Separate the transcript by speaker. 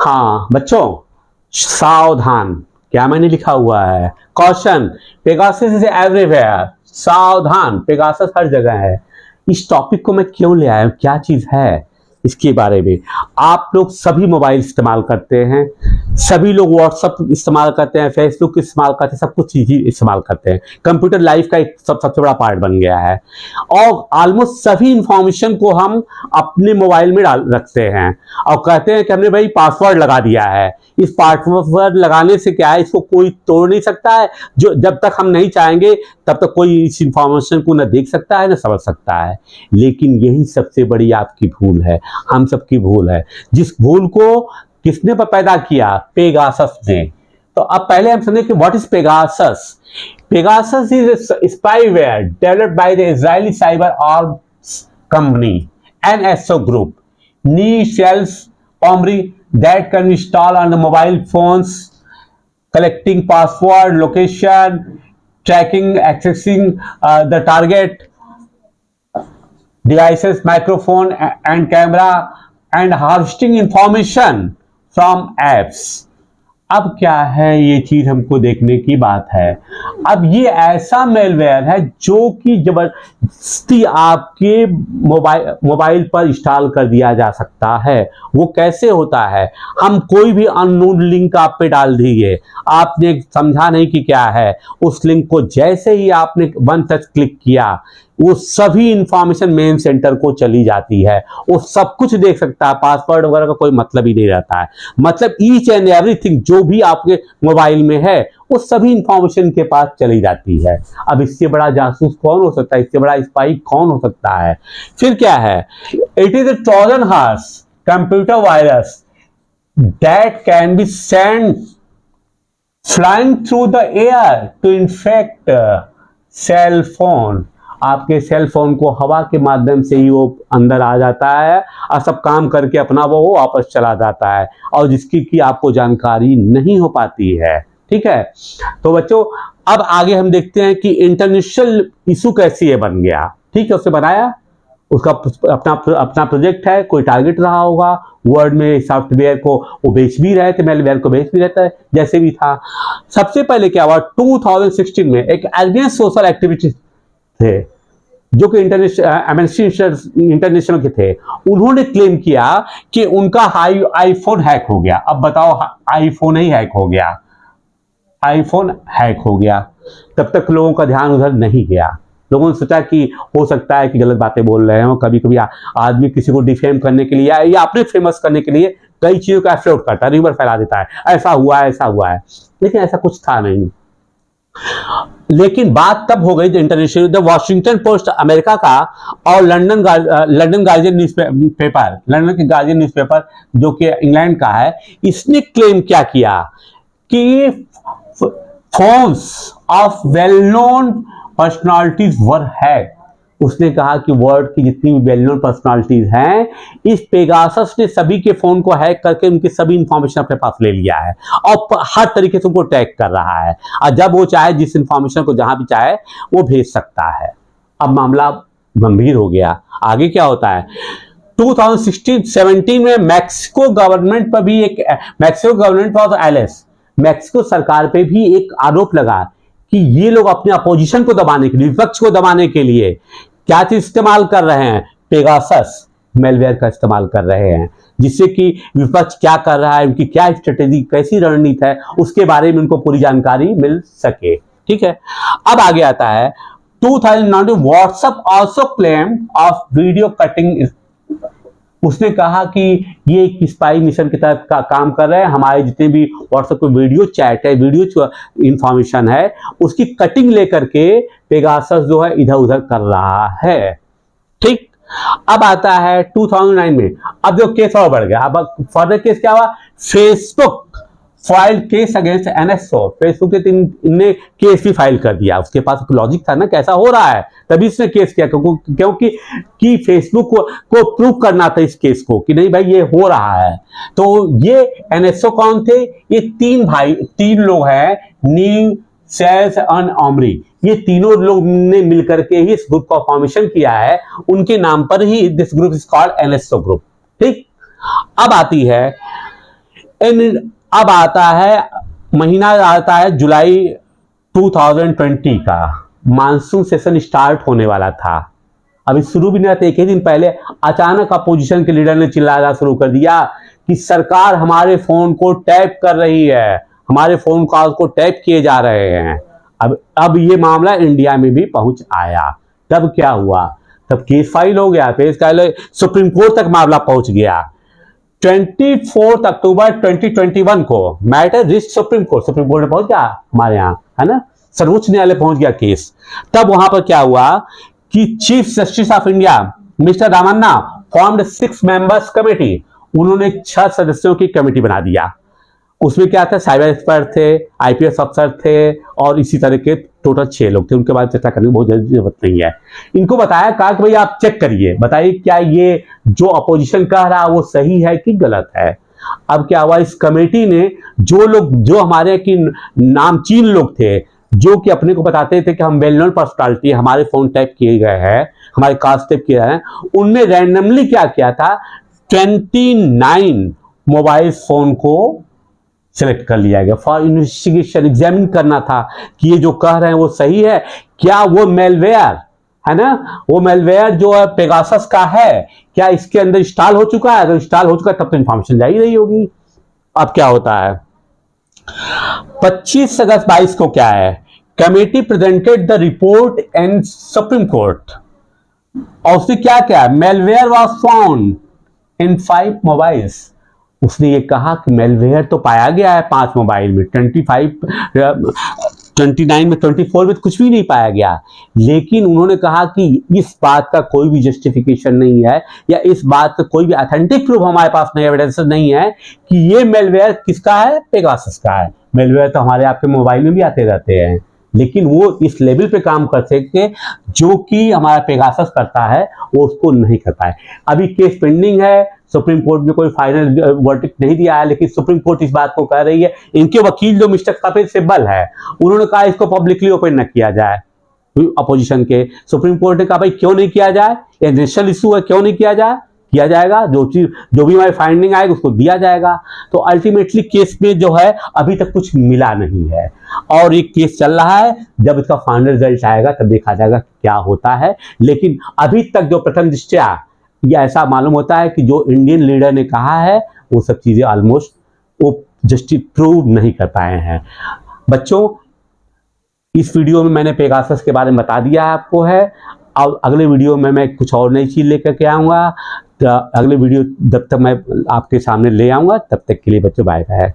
Speaker 1: हाँ बच्चों, सावधान, क्या मैंने लिखा हुआ है, कॉशन, पेगासस इज एवरीवेयर। सावधान, पेगासस हर जगह है। इस टॉपिक को मैं क्यों ले आया हूं, क्या चीज है इसके बारे में। आप लोग सभी मोबाइल इस्तेमाल करते हैं, सभी लोग व्हाट्सएप इस्तेमाल करते हैं, फेसबुक इस्तेमाल करते हैं, सब कुछ चीज इस्तेमाल करते हैं। कंप्यूटर लाइफ का एक सबसे बड़ा पार्ट बन गया है और ऑलमोस्ट सभी इंफॉर्मेशन को हम अपने मोबाइल में डाल रखते हैं और कहते हैं कि हमने भाई पासवर्ड लगा दिया है। इस पासवर्ड लगाने से क्या है, इसको कोई तोड़ नहीं सकता है। जो जब तक हम नहीं चाहेंगे तब तक कोई इस इंफॉर्मेशन को न देख सकता है न समझ सकता है। लेकिन यही सबसे बड़ी आपकी भूल है, हम सबकी भूल है। जिस भूल को किसने पैदा किया, पेगासस ने। तो अब पहले हम समझें कि what is Pegasus. Pegasus is spyware developed by the Israeli cyber arms company NSO Group. Niche sells Omri that can be installed on the mobile phones, collecting password, location, tracking, accessing the target devices, microphone and camera, and harvesting information from apps. अब क्या है, ये चीज हमको देखने की बात है। अब ये ऐसा मेलवेयर है जो कि जबरदस्ती आपके मोबाइल पर इंस्टॉल कर दिया जा सकता है। वो कैसे होता है, हम कोई भी अननोन लिंक आप पे डाल दिए, आपने समझा नहीं कि क्या है, उस लिंक को जैसे ही आपने वन टच क्लिक किया वो सभी इंफॉर्मेशन मेन सेंटर को चली जाती है। वो सब कुछ देख सकता है, पासवर्ड वगैरह का कोई मतलब ही नहीं रहता है। मतलब ईच एंड एवरीथिंग जो भी आपके मोबाइल में है वो सभी इंफॉर्मेशन के पास चली जाती है। अब इससे बड़ा जासूस कौन हो सकता है, इससे बड़ा स्पाई कौन हो सकता है। फिर क्या है, it is a Trojan horse computer virus that can be send flying through the air to infect cell phone. आपके सेल फोन को हवा के माध्यम से ही वो अंदर आ जाता है और सब काम करके अपना वो वापस चला जाता है और जिसकी की आपको जानकारी नहीं हो पाती है। ठीक है, तो बच्चों अब आगे हम देखते हैं कि इंटरनेशनल इशू कैसे ये बन गया। ठीक है, उससे बनाया, उसका अपना प्रोजेक्ट है, कोई टारगेट रहा होगा, वर्ल्ड में सॉफ्टवेयर को वो बेच भी रहे थे, मेलवेयर को बेच भी रहता है, जैसे भी था। सबसे पहले क्या हुआ, 2016 में एक अगेंस्ट सोशल एक्टिविटी थे जो कि इंटरनेशनल के थे। उन्होंने क्लेम किया कि उनका आईफोन हैक हो गया। अब बताओ, आईफोन ही हैक हो गया, आईफोन हैक हो गया। तब तक लोगों का ध्यान उधर नहीं गया। लोगों ने सोचा कि हो सकता है कि गलत बातें बोल रहे हो। कभी कभी आदमी किसी को डिफेम करने के लिए या अपने फेमस करने के लिए कई चीजों का एफर्ट करता है, रिवर फैला देता है, ऐसा हुआ है ऐसा हुआ है, लेकिन ऐसा कुछ था नहीं। लेकिन बात तब हो गई जो international, the Washington post America का और लंदन गार्जियन न्यूज़पेपर, लंदन के गार्जियन न्यूज़पेपर जो कि इंग्लैंड का है, इसने क्लेम क्या किया कि phones of well known personalities were hack. उसने कहा कि वर्ल्ड की जितनी भी वेल नोन पर्सनालिटीज हैं, इस पेगासस ने सभी के फोन को हैक करके उनकी सभी इंफॉर्मेशन अपने पास ले लिया है और हर तरीके से उनको ट्रैक कर रहा है और जब वो चाहे जिस इंफॉर्मेशन को जहां भी चाहे वो भेज सकता है। अब मामला गंभीर हो गया। आगे क्या होता है, 2016-17 में मैक्सिको गवर्नमेंट पर भी एक, मैक्सिको गवर्नमेंट पर एलएस, मैक्सिको सरकार पे भी एक आरोप लगा कि ये लोग अपने अपोजिशन को दबाने के लिए, विपक्ष को दबाने के लिए क्या चीज इस्तेमाल कर रहे हैं, पेगासस मेलवेयर का इस्तेमाल कर रहे हैं, जिससे कि विपक्ष क्या कर रहा है, उनकी क्या स्ट्रेटेजी, कैसी रणनीति है, उसके बारे में उनको पूरी जानकारी मिल सके। ठीक है, अब आगे आता है 2019 WhatsApp also claim of video cutting. उसने कहा कि ये एक स्पाई मिशन की तरह का काम कर रहे हैं, हमारे जितने भी व्हाट्सएप पे वीडियो चैट है, वीडियो इंफॉर्मेशन है, उसकी कटिंग लेकर के पेगासस जो है इधर उधर कर रहा है। ठीक, अब आता है 2009 में, अब जो केस और बढ़ गया। अब फर्दर केस क्या हुआ, Facebook file case against NSO। Facebook ने केस भी फाइल कर दिया, उसके पास लॉजिक था ना कैसा हो रहा है, तभी इसने केस किया, क्योंकि फेसबुक को प्रूव करना था इस केस को कि नहीं भाई ये हो रहा है। तो ये NSO कौन थे, ये तीन लोग हैं, नीव, सेल्स और ओमरी। ये तीनों लोग ने मिलकर के ही इस ग्रुप का फॉर्मेशन किया है, उनके नाम पर ही this group is called NSO group. ठीक, अब आती है अब आता है महीना, आता है जुलाई 2020 का, मानसून सेशन स्टार्ट होने वाला था। अभी शुरू भी नहीं था, एक ही दिन पहले अचानक अपोजिशन के लीडर ने चिल्लाना शुरू कर दिया कि सरकार हमारे फोन को टैप कर रही है, हमारे फोन कॉल को टैप किए जा रहे हैं। अब ये मामला इंडिया में भी पहुंच आया। तब क्या हुआ, तब केस फाइल हो गया, केस फाइल सुप्रीम कोर्ट तक मामला पहुंच गया। 24 अक्टूबर 2021 को मैटर रिस्ट सुप्रीम कोर्ट में पहुंच गया हमारे यहाँ, है ना, सर्वोच्च न्यायालय पहुंच गया केस। तब वहां पर क्या हुआ कि chief justice of India mister Ramanna formed 6 members committee, उन्होंने 6 सदस्यों की कमेटी बना दिया। उसमें क्या था, साइबर एक्सपर्ट थे, आईपीएस अफसर थे और इसी तरह के टोटल 6 लोग थे। उनके बाद चर्चा करने की बहुत जरूरत नहीं है। इनको बताया, कहा कि भाई आप चेक करिए, बताइए क्या ये जो अपोजिशन कह रहा है वो सही है कि गलत है। अब क्या हुआ, इस कमेटी ने जो हमारे की नामचीन लोग थे, जो कि अपने को बताते थे कि हम वेल नोन पर्सनालिटी, हमारे फोन टैप किए गए हैं, हमारे कॉल्स टैप किए गए हैं, उनने रैंडमली क्या किया था, 29 मोबाइल फोन को सेलेक्ट कर लिया गया फॉर इन्वेस्टिगेशन। एग्जामिन करना था कि ये जो कह रहे हैं वो सही है, क्या वो मेलवेयर है ना, वो मेलवेयर जो है पेगासस का है, क्या इसके अंदर इंस्टॉल हो चुका है। अगर इंस्टॉल हो चुका है तब तो इंफॉर्मेशन जा ही रही होगी। अब क्या होता है, 25 अगस्त 22 को क्या है, committee presented the report in supreme court. और उसने क्या किया, malware was found in 5 mobiles. उसने ये कहा कि मेलवेयर तो पाया गया है 5 मोबाइल में, 29 में, 24 में तो कुछ भी नहीं पाया गया। लेकिन उन्होंने कहा कि इस बात का कोई भी जस्टिफिकेशन नहीं है, या इस बात का कोई भी ऑथेंटिक प्रूफ हमारे पास नहीं, एविडेंस नहीं है कि ये मेलवेयर किसका है, पेगासस का है। मेलवेयर तो हमारे आपके मोबाइल में भी आते रहते हैं, लेकिन वो इस लेवल पे काम कर सके जो कि हमारा पेगासस करता है, वो उसको नहीं कर पाए। अभी केस पेंडिंग है, सुप्रीम कोर्ट में कोई फाइनल वर्डिक्ट नहीं दिया है, लेकिन सुप्रीम कोर्ट इस बात को कह रही है। इनके वकील जो मिस्टर कपिल सिब्बल है, उन्होंने कहा इसको पब्लिकली ओपन न किया जाए। अपोजिशन के सुप्रीम कोर्ट ने कहा भाई क्यों नहीं किया जाए, ये नेशनल इशू है, क्यों नहीं किया जाए, किया जाएगा, जो भी हमारी फाइंडिंग आएगी उसको दिया जाएगा। तो अल्टीमेटली केस में जो है अभी तक कुछ मिला नहीं है और ये केस चल रहा है। जब इसका फाइनल रिजल्ट आएगा तब देखा जाएगा क्या होता है। लेकिन अभी तक जो प्रथम दृष्टया ये ऐसा मालूम होता है कि जो इंडियन लीडर ने कहा है वो सब चीजें ऑलमोस्ट वो जस्टिस प्रूव नहीं कर पाए हैं। बच्चों, इस वीडियो में मैंने पेगासस के बारे में बता दिया है आपको है। अब अगले वीडियो में मैं कुछ और नई चीज लेकर के आऊंगा। तो अगले वीडियो जब तक मैं आपके सामने ले आऊंगा, तब तक के लिए बच्चों बाय बाय।